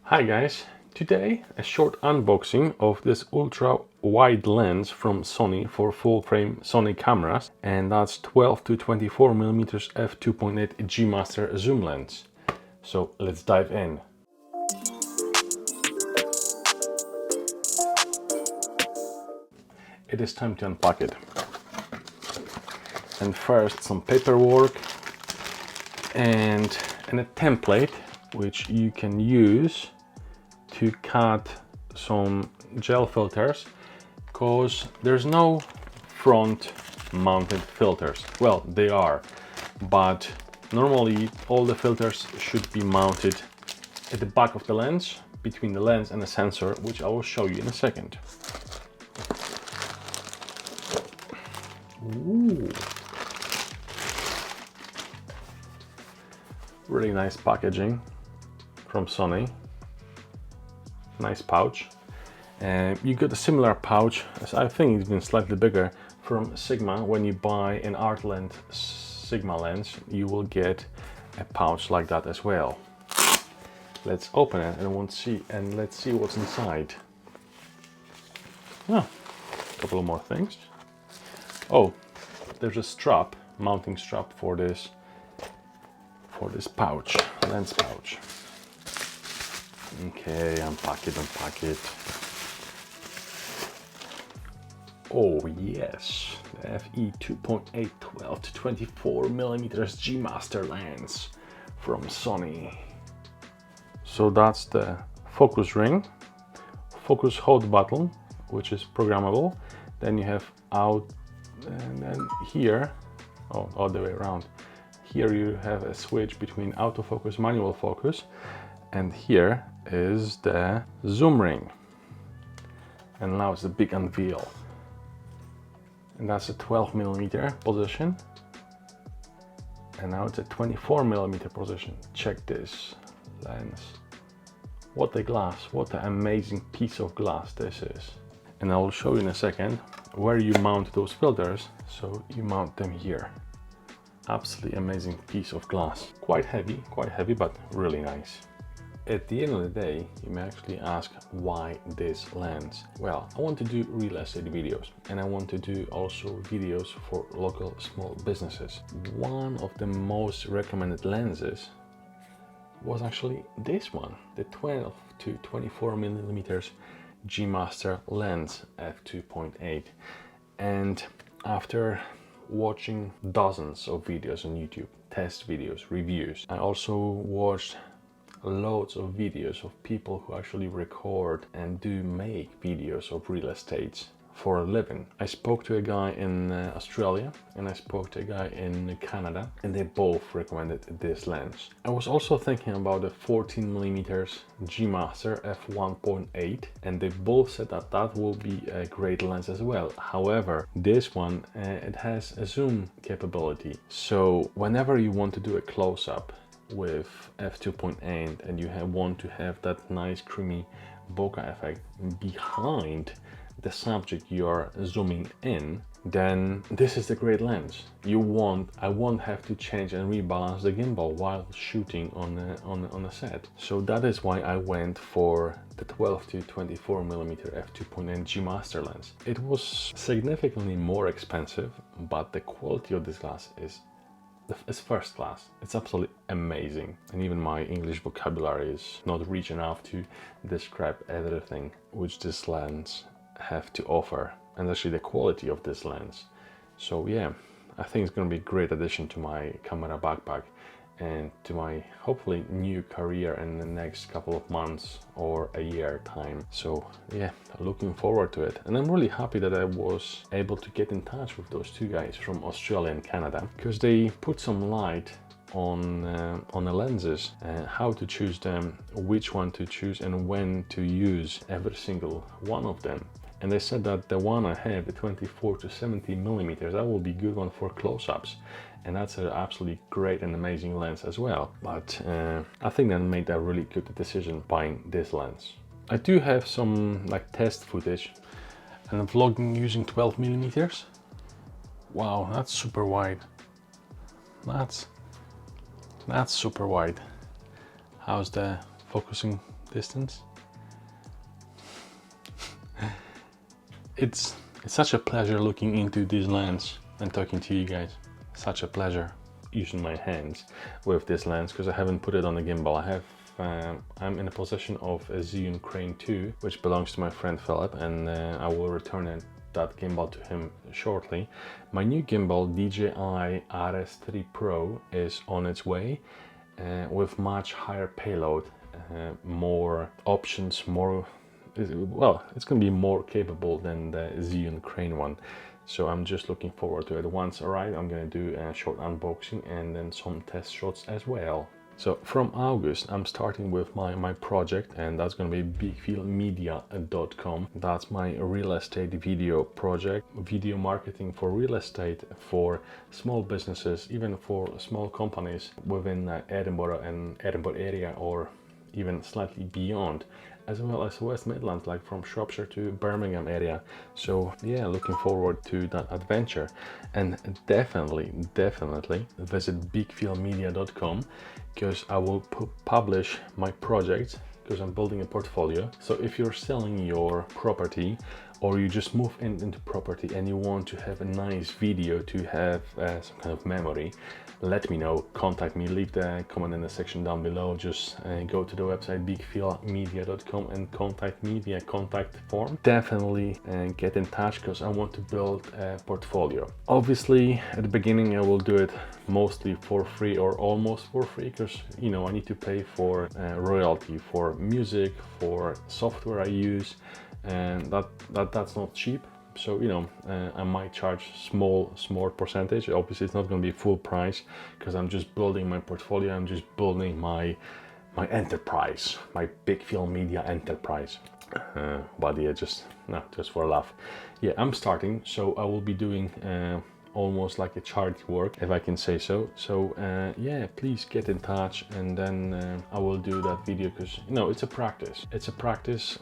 Hi guys, today a short unboxing of this ultra wide lens from Sony for full frame Sony cameras, and that's 12 to 24mm f2.8 G Master zoom lens. So let's dive in. It is time to unpack it. And first some paperwork and a template which you can use to cut some gel filters, because there's no front mounted filters. Well, they are, but normally all the filters should be mounted at the back of the lens, between the lens and the sensor, which I will show you in a second. Ooh. Really nice packaging from Sony. Nice pouch. You got a similar pouch, as I think it's been slightly bigger, from Sigma. When you buy an art lens Sigma lens, you will get a pouch like that as well. Let's open it and let's see what's inside. A couple of more things. Oh, there's a strap, mounting strap for this pouch, lens pouch. Okay, unpack it. Oh yes, the FE 2.8 12 to 24mm G Master lens from Sony. So that's the focus ring, focus hold button, which is programmable. Then you have out, and then here, all the way around. Here you have a switch between autofocus, manual focus, and here is the zoom ring. And now it's the big unveil. And that's a 12mm position. And now it's a 24mm position. Check this lens. What a glass, what an amazing piece of glass this is. And I will show you in a second where you mount those filters. So you mount them here. Absolutely amazing piece of glass. Quite heavy, but really nice. At the end of the day, you may actually ask, why this lens? Well, I want to do real estate videos, and I want to do also videos for local small businesses. One of the most recommended lenses was actually this one, the 12 to 24mm G Master lens f2.8. And after watching dozens of videos on YouTube, test videos, reviews, I also watched loads of videos of people who actually record and do make videos of real estate for a living. I spoke to a guy in Australia, and I spoke to a guy in Canada, and they both recommended this lens. I was also thinking about the 14mm G Master f1.8, and they both said that that will be a great lens as well. However, this one, it has a zoom capability. So whenever you want to do a close-up with f2.8 and you want to have that nice creamy bokeh effect behind the subject you are zooming in, then this is the great lens. I won't have to change and rebalance the gimbal while shooting on a set. So that is why I went for the 12 to 24mm f2.8 G Master lens. It was significantly more expensive, but the quality of this glass is first class. It's absolutely amazing, and even my English vocabulary is not rich enough to describe everything which this lens have to offer, and actually the quality of this lens. So yeah, I think it's going to be a great addition to my camera backpack and to my hopefully new career in the next couple of months or a year time. So yeah, looking forward to it. And I'm really happy that I was able to get in touch with those two guys from Australia and Canada, because they put some light on the lenses, how to choose them, which one to choose, and when to use every single one of them. And they said that the one I have, the 24 to 70mm, that will be good one for close-ups. And that's an absolutely great and amazing lens as well. But I think they made a really good decision buying this lens. I do have some test footage and I'm vlogging using 12mm. Wow, that's super wide. That's super wide. How's the focusing distance. It's such a pleasure looking into this lens and talking to you guys. Such a pleasure using my hands with this lens, because I haven't put it on the gimbal. I'm in the possession of a Xeon Crane 2, which belongs to my friend Philip, and I will return that gimbal to him shortly. My new gimbal, DJI RS3 Pro, is on its way with much higher payload, more options, well, it's going to be more capable than the Xeon Crane one. So I'm just looking forward to it. Once arrived, I'm going to do a short unboxing and then some test shots as well. So from August, I'm starting with my project, and that's going to be bigfieldmedia.com. That's my real estate video project, video marketing for real estate for small businesses, even for small companies within Edinburgh and Edinburgh area, or even slightly beyond, as well as West Midlands, like from Shropshire to Birmingham area. So yeah, looking forward to that adventure. And definitely visit bigfieldmedia.com, because I will publish my projects, because I'm building a portfolio. So if you're selling your property, or you just move into property and you want to have a nice video to have some kind of memory, let me know, contact me, leave the comment in the section down below. Just go to the website bigfieldmedia.com and contact me via contact form. Definitely get in touch, because I want to build a portfolio. Obviously at the beginning I will do it mostly for free, or almost for free, because you know I need to pay for royalty for music, for software I use, and that's not cheap. So you know, I might charge small percentage. Obviously it's not going to be full price, because I'm just building my portfolio. I'm just building my enterprise, my Big Field Media enterprise. But yeah, just for a laugh. Yeah, I'm starting, so I will be doing almost like a charity work, if I can say so. So yeah, please get in touch, and then I will do that video, because you know it's a practice,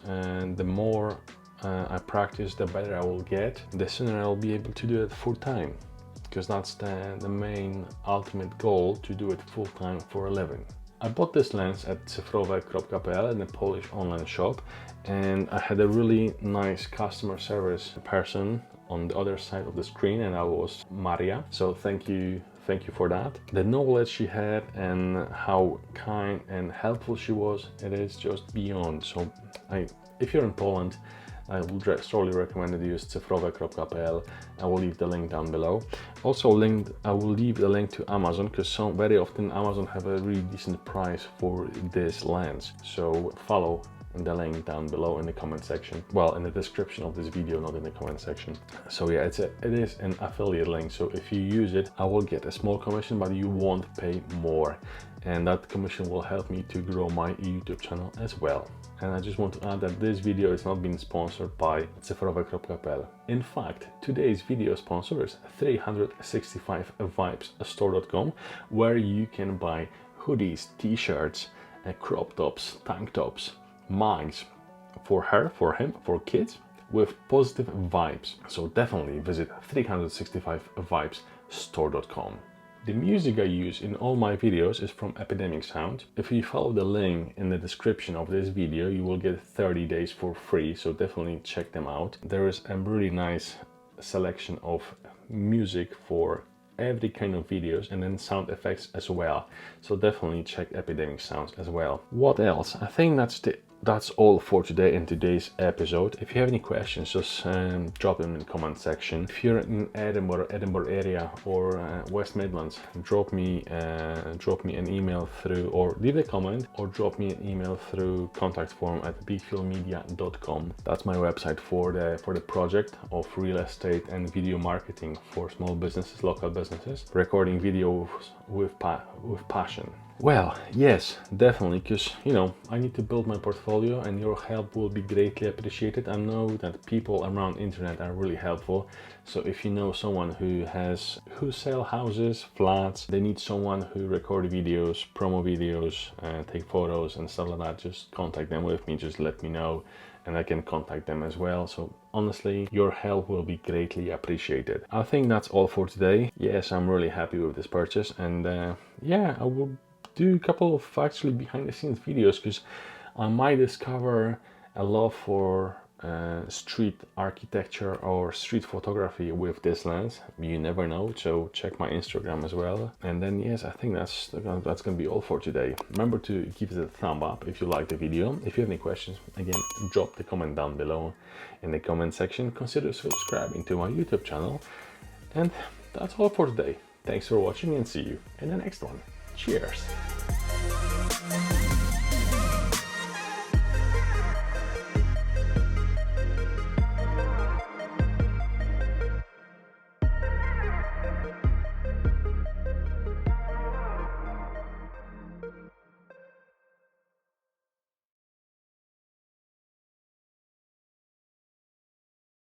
and the more I practice, the better I will get. The sooner I'll be able to do it full time, because that's the main ultimate goal, to do it full time for a living. I bought this lens at cyfrowe.pl, in a Polish online shop, and I had a really nice customer service person on the other side of the screen, and that was Maria. So thank you for that. The knowledge she had and how kind and helpful she was, it is just beyond. So if you're in Poland, I would strongly recommend that you use cyfrowe.pl. I will leave the link down below. Also I will leave the link to Amazon, because very often Amazon have a really decent price for this lens. So follow the link down below in the comment section. Well, in the description of this video, not in the comment section. So yeah, it is an affiliate link. So if you use it, I will get a small commission, but you won't pay more. And that commission will help me to grow my YouTube channel as well. And I just want to add that this video is not being sponsored by cyfrowe.pl. In fact, today's video sponsor is 365vibes.store.com, where you can buy hoodies, t-shirts, crop tops, tank tops, mugs for her, for him, for kids, with positive vibes. So definitely visit 365vibes.store.com. The music I use in all my videos is from Epidemic Sound. If you follow the link in the description of this video, you will get 30 days for free, so definitely check them out. There is a really nice selection of music for every kind of videos, and then sound effects as well. So definitely check Epidemic Sounds as well. What else? I think that's all for today in today's episode. If you have any questions, just drop them in the comment section. If you're in Edinburgh area, or West Midlands, drop me an email through, or leave a comment, or drop me an email through contact form at bigfieldmedia.com. That's my website for the project of real estate and video marketing for small businesses, local businesses, recording videos with passion. Well, yes, definitely, because you know I need to build my portfolio, and your help will be greatly appreciated. I know that people around internet are really helpful. So if you know someone who sell houses, flats, they need someone who record videos, promo videos, take photos and stuff like that, just contact them with me. Just let me know, and I can contact them as well. So honestly, your help will be greatly appreciated. I think that's all for today. Yes, I'm really happy with this purchase, and yeah, I will do a couple of actually behind the scenes videos, because I might discover a love for street architecture or street photography with this lens. You never know, so check my Instagram as well. And then yes, I think that's gonna be all for today. Remember to give it a thumb up if you like the video. If you have any questions, again, drop the comment down below in the comment section. Consider subscribing to my YouTube channel. And that's all for today. Thanks for watching and see you in the next one. Cheers!